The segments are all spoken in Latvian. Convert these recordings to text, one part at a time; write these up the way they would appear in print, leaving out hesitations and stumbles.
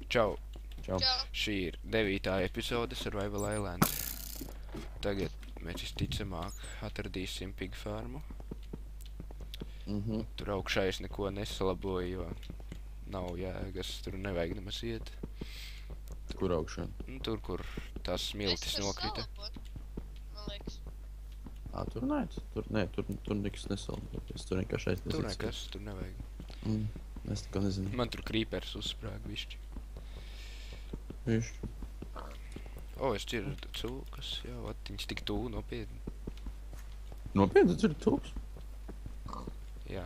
Čau, Čau. šī ir 9. epizode Survival Island. Tagad mēs visticamāk atradīsim pig farmu. Tur augšā es neko nesalaboju, jo nav jēgas, tur nevajag nemaz iet. Kur augšā? Tur, kur tās smiltis nokrita. Man liekas. Tur nē, tur nekas nesalabojas. Tur vienkārši aiztaisīts. Tur nekas, tur nevajag. Es neko nezinu. Man tur krīpers uzsprāga višķi. Višķi. Es dzirdu cūkas, jā, viņas tik tū nopietni. Nopietni dzirdu cūkas? Jā,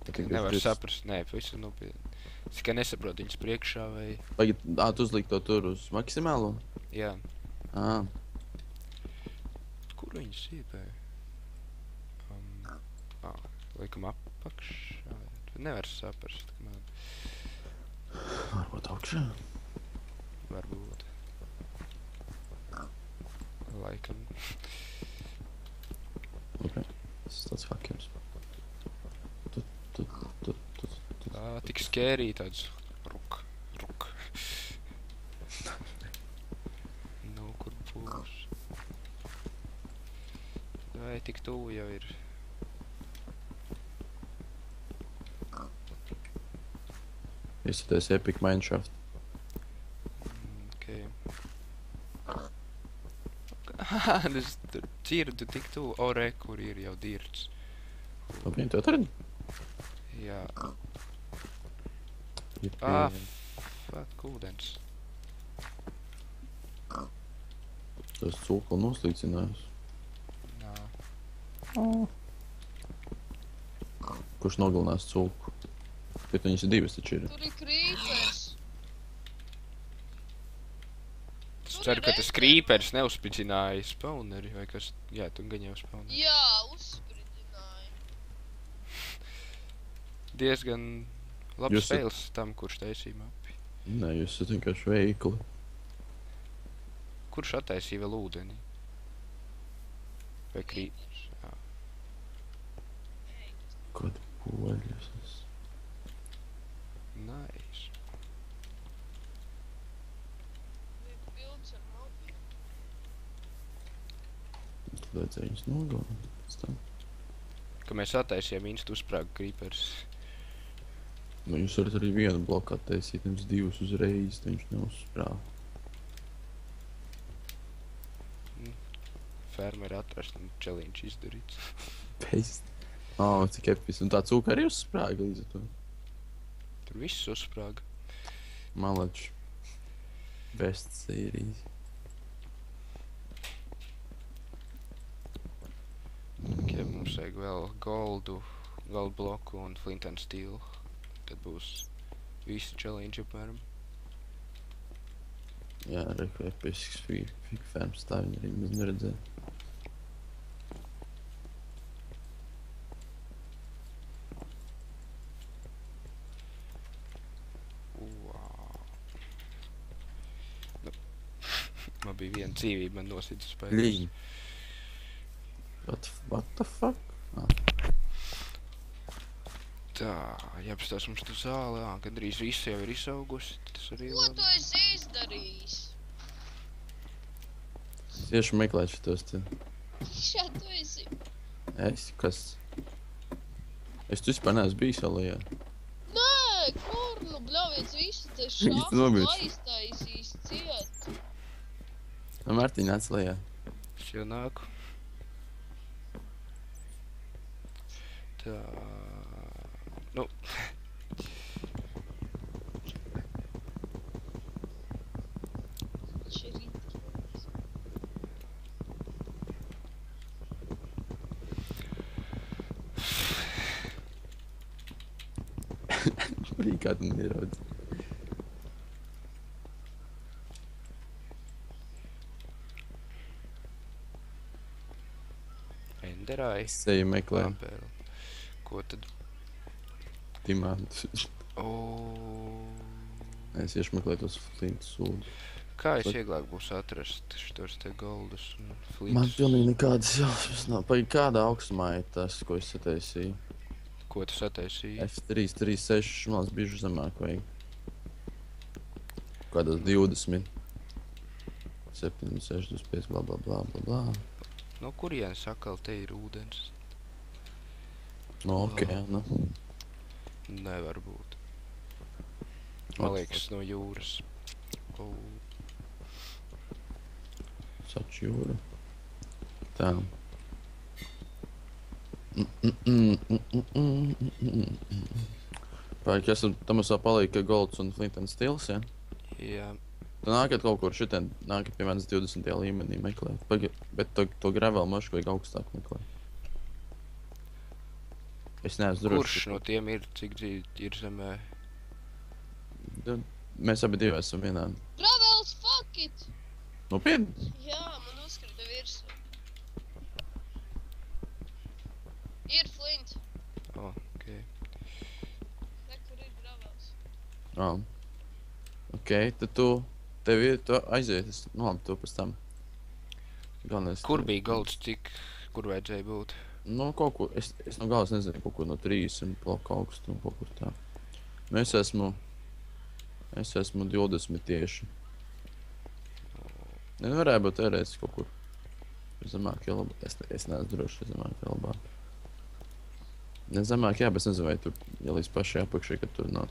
Tikai nevar dzird- saprast, nē, pavisam nopietni. Es tikai nesaprotu viņas priekšā vai... Pagad, tu uzliek to tur uz maksimālo? Jā, kur viņas iepēja? Laikam apakšā. Nevar saprast, ka man Varbūt augšā. varbūt. Laikam. Okay. Tas ir tāds fakers. Tik skērī tāds ruk. Nu, kur būs? Vai tik tuvu jau ir? Izskaties Epic Mineshaft. Okay. Es tur dzirdu tik tuvu. Re, kur ir jau dirts. Labi, tu atradi? Jā. Ir Fuck, ūdens. Tas cūkli noslīcinājās. Nā. Kurš nogalinās cūku? Bet viņas ir divas taču ir. Tur ir krīpers. Es ceru, ka tas krīpers neuzspridzināja spawneri vai kas... Jā, tu gan jau spawneri. Jā, uzspridzināja. Diezgan labs Jūs esat- fails tam, kurš taisīja mapi. Nē, jūs esat vienkārši veikli. Kurš attaisīja vēl ūdeni? Vai krīpers? Jā. Kāda poļas es. Nice. Bija bilds ar mobi. Tad vajadzēja viņas nogalināt pēc tam. Ka mēs attaisījām instu uzsprāga krīpers. Nu, jūs varat arī vienu bloku attaisīt, nevis divus uzreiz, tad viņš neuzsprāva. Fermeri atrast un challenge izdarīts. Pest. Cik epis. Un tā cūka arī uzsprāga līdz ar to. Tur viss uzsprāga. Malač. Best sērijas. Ja mums vajag vēl goldu bloku un flint and steel. Tad būs visi challenge apmēram. Jā, reku episks fig farms, tā viņi arī maz neredzēja. Wow. Nu, man bija viena dzīvība, man nosita spēles. Līņi. What the fuck? Tā, jāpastās mums tu zāle, gandrīz visi jau ir izaugusi, tas arī Ko labi. tu esi izdarījis? Es tieši meklēju šitos te. Jā, tu esi. Kas? Es tu vispār neesmu bijis salajā. Nē, kur nu bļaujies visi te Īsti šāfu nobijuši. aiztaisīs ciet. No Mārtiņa atslējā. Es jau nāku. Tā, nu. Arī kādu nedaudz. Enderai. Es eju meklēju Papēru. Ko tad? dimantus. Es iešu meklēju tos flintus sūdus. Kā es vieglāk būs atrast šitos te goldus un Man flintus? pilnīgi nekādas jausmas nav. Pagaid, kādā augstumā ir tas, ko es sataisīju? Ko tu sataisīji? F3, 3, 6, man liekas, bijuši zemāk vajag. Kādos 20. 7, 6, 25, bla bla bla bla bla. No kurienes atkal te ir ūdens? No okeāna. Nevar būt. Man liekas, no jūras. Saču jūra. Tā. Pēc, tam es vēl palika Golds un Flint and Steels, ja? Jā. Tu nākat kaut kur šitien, nākat pie manis 20. līmenī meklēt. Bet to gravel mašku vajag augstāk meklēt. Es neesmu drošs. Kurš no tiem ir, cik dzīvi ir zemē? Mēs abi divi esam vienādi. Gravels, fuck it! Nopietni? Jā, man uzkrita virsū. Ir Flint. Ok. Re, kur ir gravels. Ok, tad tu aiziet, nu labi, tu pēc tam. Galvenais, Kur bija golds, kur vajadzēja būt? Nu, kaut kur, es no galas nezinu, kaut kur no 300 bloku augstu un kaut kur tā. Nu, es esmu 20 tieši. Nevarēja būt ērēs kaut kur. Zemāk, ja labāk. Es neesmu droši, zemāk, ja labāk. Ne zemāk, jā, bet es nezinu, vai tur, ja līdz pašai apakšai, kad tur nav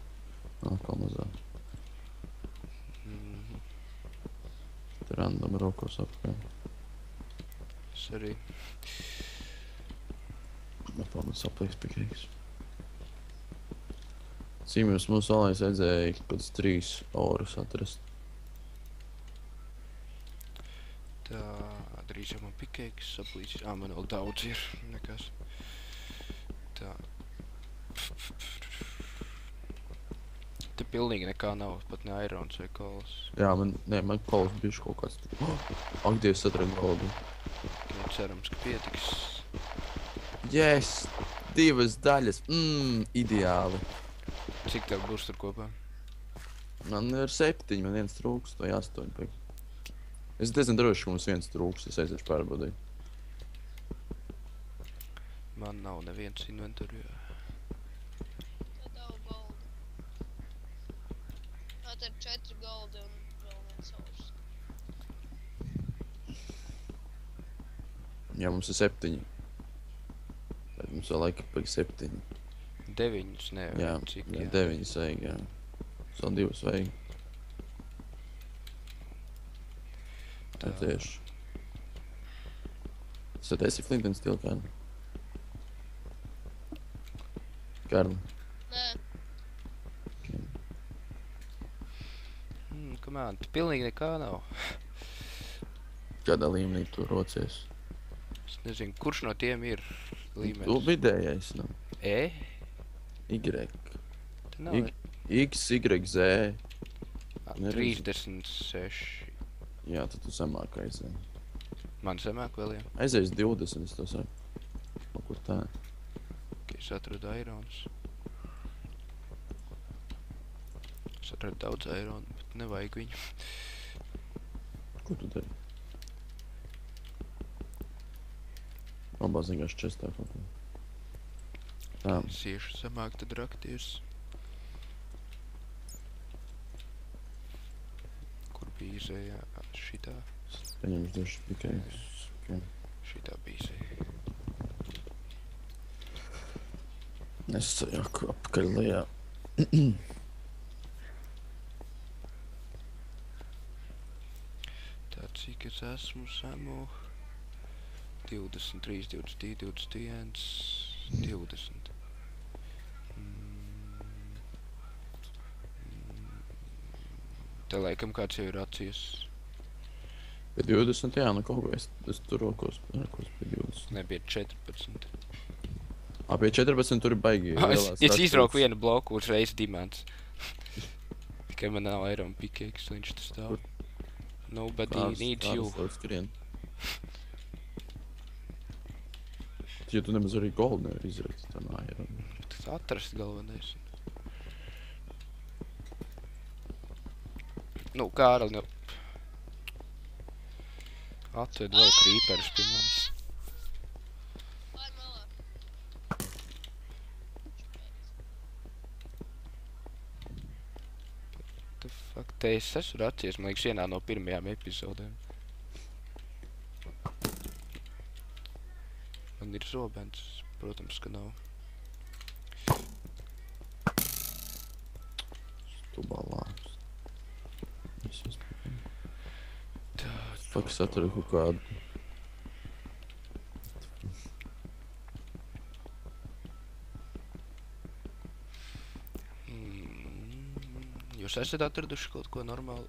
atkal mazāk. Tur random rokos apkārt. Es arī. Nepalmas aplieks pikīgs. Cīmjums mūsu salais vajadzēja kāds 3 orus atrast. Tā, drīz jau man pikēks saplīcis. Man vēl daudz ir, nekas. Tā. Te pilnīgi nekā nav, pat ne irons vai kols. Jā, man kols bišķi kaut kāds. Ak, Dievs, atradu goldu. Cerams, ka pietiks. Yes! 2 daļas. Ideāli. Cik tev būs tur kopā? Man ir 7, man viens trūks, vai 8. Es diezgan droši, ka mums viens trūks, es aiziešu pārbaudīt. Man nav neviens inventorijā. Tad tev golda. Tad ir 4 goldi un vēl viens ors. Jā, mums ir 7. Bet mums vēl laika pēc 7. 9 nevar. Jā, Cik, 9 vajag, jā. Vēl 2 vajag. Tā tieši. Tas esi Flint and Steel, Karli? Karli? Nē, Come on, tu pilnīgi nekā nav. Kādā līmenī tu rocies? Es nezinu, kurš no tiem ir Tu līmenis. vidējais, nu. E? Y. Te nav. X, Y, Z. neredzu. 36. Jā, tad tu samāk aizēj. Man zemāk vēl jau. Aizējas 20, es to saku. Kaut kur tā. Ok, es atradu irons. Es atradu daudz ironu, bet nevajag viņu. Ko tu dari? Labās vienkārši čestā kaut ko. Tā. Es iešu zemāk, tad rakties. Kur bija izējā? Šitā. Paņemšu dažs pikējas. Okay. Šitā bija izējā. Es sajāku apakaļ lejā. Tā, cik es esmu zemu? 23, 22, 21, 20. Te laikam kāds jau ir acīs. Pie 20, jā, nu kaut ko es tur rokos pie 20. Nebija 14. Pie 14 tur ir baigi. Es izrauku vienu bloku, uzreiz dimants. Tikai man nav iron pickaxe, viņš tas stāv. Nobody needs you. Skrien. Ja tu nemaz arī goldu nevar izraukt, tā nav iron. Tas atrast galvenais. Nu, Kārli, nu. Atved vēl krīperus pie manis. lai malā. The fuck Te es esmu racies, man liekas, vienā no pirmajām epizodēm. Man ir zobens, protams, ka nav. Stubalās. Tā, Fuck, es atveru kaut kādu. Jūs esat atraduši kaut ko normālu?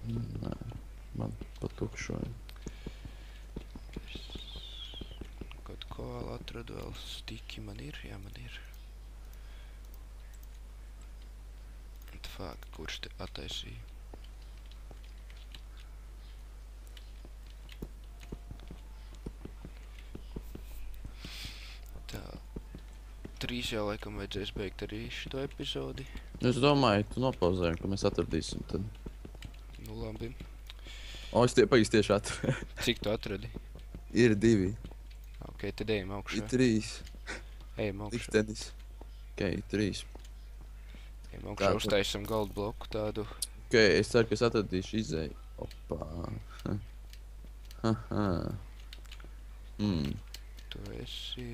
Nē, man patukšoja. Kaut ko vēl atradu, vēl stiki man ir, jā, man ir. Fuck, kurš te attaisīja? Tā. 3 jau laikam vajadzēs beigt arī šito epizodi. Es domāju, tu nopauzēji, ka mēs atradīsim tad. Nu labi. O, es tieši atveru. Cik tu atradi? Ir 2. Ok, tad ejam Ir augšā. 3. Ejam augšā. Tiktenis. Ok, 3. Ejam augšā, Tā, uztaisam gold bloku tādu. Ok, es ceru, ka es atradīšu izēju. Opā. Haha. Tu esi,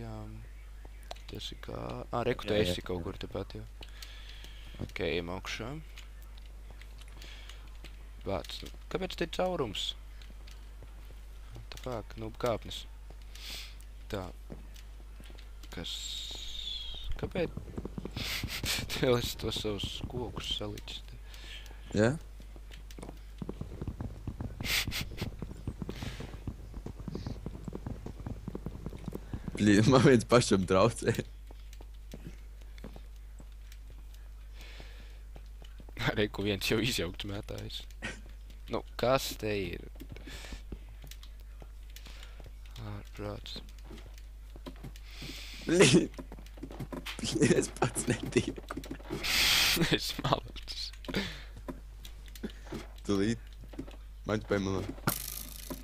tas ir kā... reku, tu Jā, jā, esi kaut kur tepat jau. Ok, ejam augšā. Vāc, kāpēc te ir caurums? Tā fuck, nu kāpnes. Tā. Kas... Kāpēc? Vēl es tos savus kokus salicis. Jā? Blīd, man viens pašam traucē. Reku viens jau izjaukts mētājs. Nu, kas te ir? Ārprāts. Blīd. Blīd, es pats netieku. Es malacis. Tūlīt. Man paimā.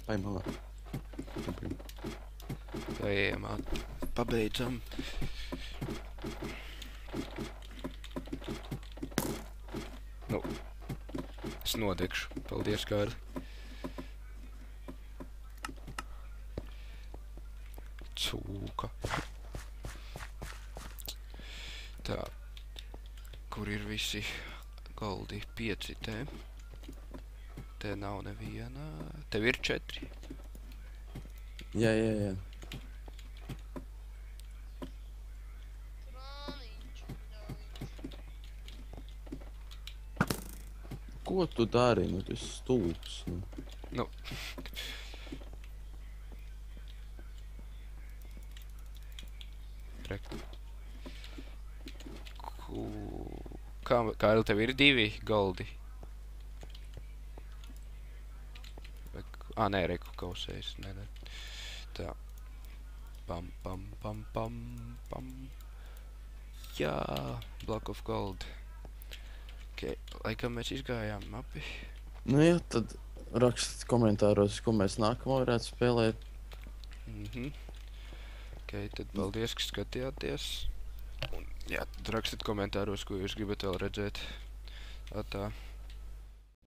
Paimā. Tā ejam, pabeidzam. Nu, es nodegšu. Paldies, Kārli. Cūka. Tā. Kur ir visi goldi? 5 te. Te nav neviena. Tev ir 4. Jā. Krāniņš, daudz. Ko tu dari? Nu, tu esi stulbs. Nu. Nu. Rekt. Kārli, tev ir 2 goldi? Nē, reku kausējis. Nē. Tā. Pam. Jā, block of gold. Ok, laikam mēs izgājām mapi. Nu jā, tad rakstiet komentāros, ko mēs nākamo varētu spēlēt. Ok, tad paldies, ka skatījāties. Un, jā, tad rakstiet komentāros, ko jūs gribat vēl redzēt. Tā.